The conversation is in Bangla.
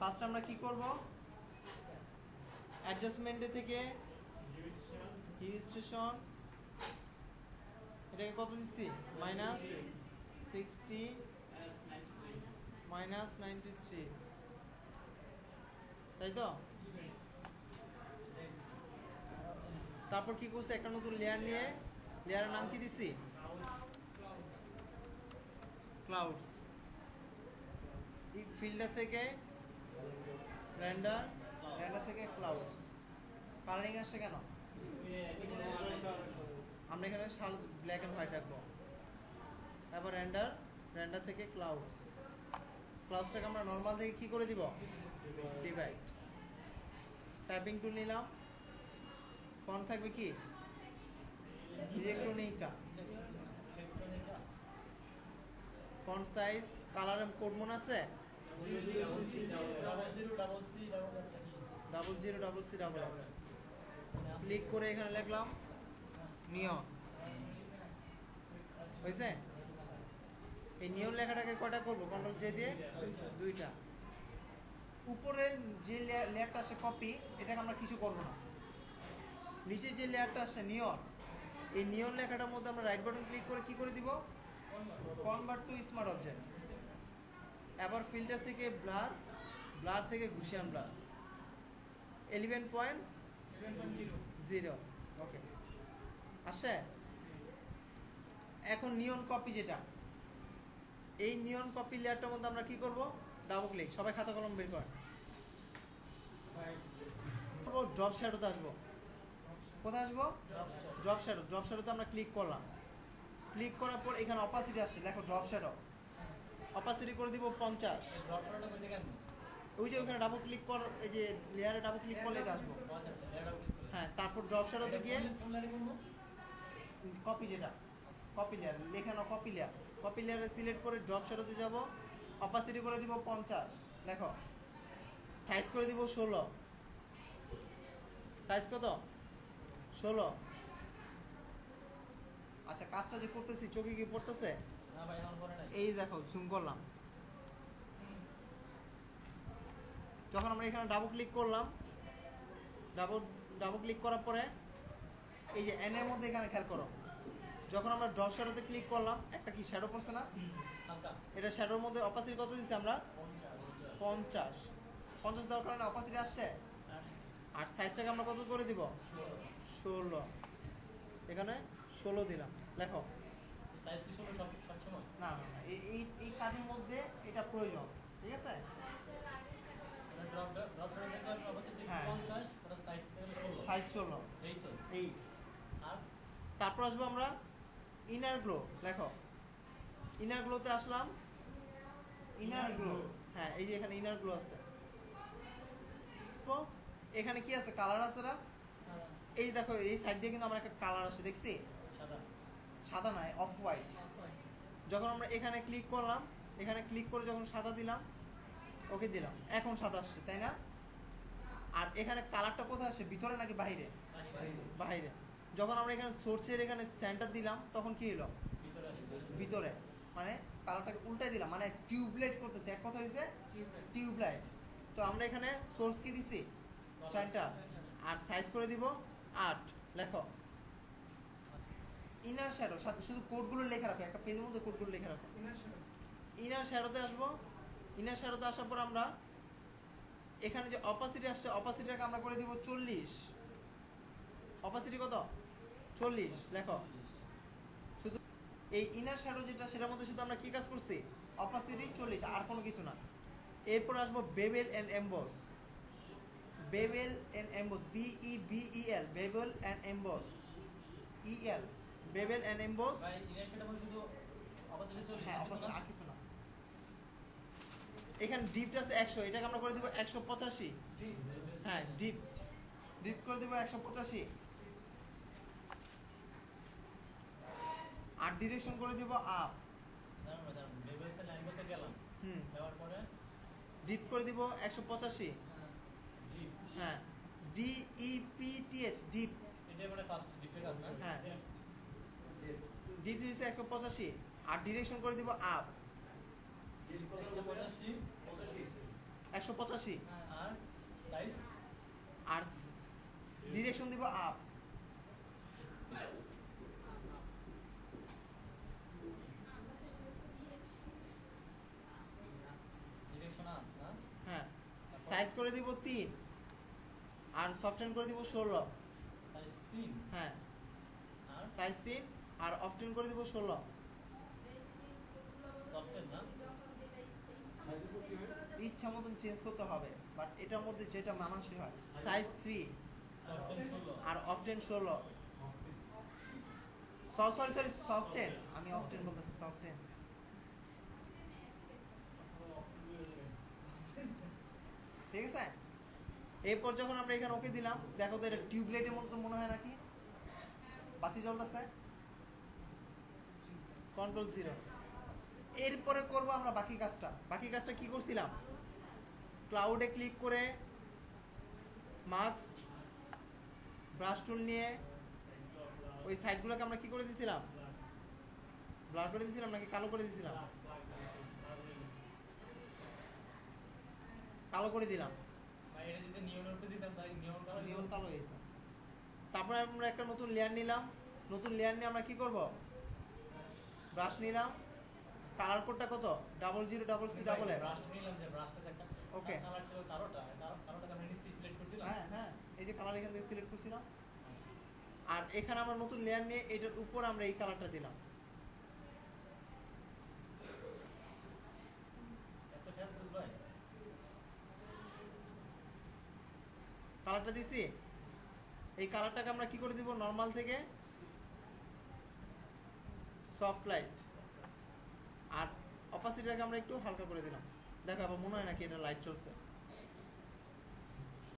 ফার্স্ট আমরা কি করব, অ্যাডজাস্টমেন্টে থেকে হিউ স্টেশন এটাকে কত দিচ্ছি, -60 -93, তাই তো? তারপর কি করছে, একটা নতুন লেয়ার নিয়ে লেয়ারের নাম কি দিচ্ছি, ক্লাউড। ফিল্টার থেকে রেন্ডার, রেন্ডার থেকে ক্লাউড। কালারিং আসছে কেন, আমরা এখানে ব্ল্যাক অ্যান্ড হোয়াইট রাখবো। তারপর রেন্ডার, রেন্ডার থেকে ক্লাউড, ক্লাউডটাকে আমরা নর্মাল থেকে কি করে দিব, ডিভাইড। টাইপিং টুল নিলাম, ফন্ট থাকবে কি, ইলেকট্রনিকা। ফন্ট সাইজ, কালার কোড মনে আছে, 00CCC, ক্লিক করে এখানে লিখলাম নিয়ন, হয়েছে? এই নিয়ন লেখাটাকে কয়টা করবো, কন্ট্রোল জে দিয়ে দুইটা। উপরের যে লেয়ারটা আসছে কপি, এটাকে আমরা কিছু করবো না। নিচে যে লেয়ারটা আসছে নিয়ন, এই নিয়ন লেখাটার মধ্যে আমরা রাইট বাটন ক্লিক করে কি করে দিব, কনভার্ট টু স্মার্ট অবজেক্ট। এবার ফিল্টার থেকে ব্লার, ব্লার থেকে গুশিয়ান ব্লার, 11.0, ওকে আসছে। এখন নিয়ন কপি যেটা, এই নিয়ন কপি লেয়ারটার মধ্যে আমরা কি করব, ডাবল ক্লিক, সবাই খাতা কলম বের করেন। ড্রপ শ্যাডোতে আসবো, কোথায় আসবো, ড্রপ শ্যাডো। ড্রপ শ্যাডোতে আমরা ক্লিক করলাম, ক্লিক করার পর এখানে অপাসিটি আসছে, দেখো ড্রপ শ্যাডো, অপাসিটি করে দিব 50। ওই যে ওখানে ডাবল ক্লিক কর, এই যে লেয়ারে ডাবল ক্লিক করলে এটা আসবো। হ্যাঁ, তারপর ড্রপ শ্যাডোতে গিয়ে কপি, যেটা কপি লেয়ার লেখানো, কপি লেয়ার, কপি লেয়ারে সিলেক্ট করে ড্রপ শ্যাডোতে যাব, অপাসিটি করে দিব 50, দেখো সাইজ করে দিব 16, সাইজ কত, 16। আচ্ছা, কাজটা যে করতেছি চোখে কি পড়তেছে, এই দেখো জুম করলাম, যখন আমরা এখানে ডাবল ক্লিক করলাম, ডাবল ক্লিক করার পরে এই যে এন এর মধ্যে এখানে খেয়াল করো, যখন আমরা ড্রপ শ্যাডোতে ক্লিক করলাম, একটা কি শ্যাডো পড়ছে না, এটা শ্যাডোর মধ্যে অপাসিটি কত দিচ্ছি আমরা, 50। 50 দেওয়ার কারণে অপাসিটি আসছে, আর সাইজটাকে আমরা কত করে দিব, 16, এখানে 16 দিলাম। লেখো না না না, এই কাজের মধ্যে এটা প্রয়োজন, ঠিক আছে? হ্যাঁ, সাইজ 16, এই। তারপর আসবো আমরা ইনার গ্লো, লেখো ইনার গ্লোতে আসলাম, ইনার গ্লো, হ্যাঁ এই যে এখানে ইনার গ্লো আছে। তো এখানে কি আছে, কালার আছে না, এই দেখো এই সাইড দিয়ে কিন্তু আমরা একটা কালার আসে দেখছি, সাদা নয়, অফ হোয়াইট। যখন আমরা এখানে ক্লিক করলাম, এখানে ক্লিক করে যখন সাদা দিলাম, ওকে দিলাম, এখন সাদা আসছে, তাই না? আর এখানে কালারটা কোথায় আসছে, ভিতরে নাকি বাইরে, বাইরে। যখন আমরা এখানে সোর্সের এখানে সেন্টার দিলাম, তখন কি হলো, ভিতরে, মানে কালারটাকে উল্টাই দিলাম, মানে টিউবলাইট করতেছে, এক কথা হয়েছে টিউবলাইট। তো আমরা এখানে সোর্স কি দিছি, সেন্টার, আর সাইজ করে দিব 8। লেখো ইনার শ্যাডো, শুধু কোডগুলো লেখা রাখো, একটা পেজের মধ্যে কোডগুলো লেখা রাখো। ইনার শ্যাডোতে আসবো, ইনার শ্যাডোতে আসার পর আমরা এখানে যে অপাসিটি আসছে, অপাসিটিটাকে আমরা করে দিব 40। অপাসিটি কত, 40, লেখো। শুধু এই ইনার শ্যাডো যেটা, সেটার মধ্যে শুধু আমরা কি কাজ করছি, অপাসিটি 40, আর কোনো কিছু না। এরপর আসবো bevel and emboss, bevel and emboss, BEVEL, bevel and emboss, EL, bevel and emboss. হ্যাঁ, অপাসিটি আর কিছু না। এখানে ডিপটা আছে 100, এটাকে আমরা করে দিব 185। হ্যাঁ, ডিপ করে দিব 185, আর ডিরেকশন করে দিব আপ। ডিপ করে দিব 185। হ্যাঁ, DEPTH, ডিপ, হ্যাঁ ডিপ দিয়েছে 185, আর ডিরেকশন করে দিব আপ 185 আর সাইজ আর ডিরেকশন দিব আপ। ডিরেকশন আপ না? হ্যাঁ, সাইজ করে দিব 3 আর সফটেন করে দিব 16। সাইজ 3 হ্যাঁ, আর সাইজ 3 আর অফটেন করে দিব 16। সফটের না? ইচ্ছা মতন চেঞ্জ করতে হবে, বাট এটার মধ্যে যেটা মানানসই হয়। সাইজ 3 সফটের 16 আর অফটেন 16। সরি সরি, সফটেন, আমি অফটেন বলতেছি, সফটেন। ঠিক আছে, এরপর যখন আমরা এখানে ওকে দিলাম, দেখো তো এটা টিউবলাইটের মতো মনে হয় নাকি? বাতি জ্বলতেছে, কন্ট্রোল 0। এরপরে করব আমরা বাকি কাজটা। বাকি কাজটা কি করছিলাম? ক্লাউডে ক্লিক করে মাস্ক ব্রাশ টুল নিয়ে ওই সাইডগুলোকে আমরা কি করে দিয়েছিলাম? ব্লার করে দিয়েছিলাম নাকি কালো করে দিয়েছিলাম? কালো করে দিলাম। ভাই এটা যদি নিয়নের উপরে দিতাম তাহলে নিয়ন কালার নিয়ন কালো হয়ে যেত। তারপরে আমরা একটা নতুন লেয়ার নিলাম। নতুন লেয়ার নিয়ে আমরা কি করব? ব্রাশ নিলাম। কালার কোডটা কত? 00CC88। ব্রাশটা নিলাম, যে ব্রাশটা একটা ওকে, কালার ছিল কালোটা, কালোটা আমরা নিচে সিলেক্ট করছিলাম। হ্যাঁ হ্যাঁ, এই যে কালার এখান থেকে সিলেক্ট করছিলাম। আর এখানে আমরা নতুন লেয়ার নিয়ে এটার উপর আমরা এই কালারটা দিলাম। এত ফ্যাস বুঝ ভাই। কালারটা দিছি। এই কালারটাকে আমরা কি করে দিব? নরমাল থেকে সফট লাইট, আর অপাসিটিটাকে আমরা একটু হালকা করে দিলাম। দেখো আবার মনে হয় নাকি এটা লাইট চলছে।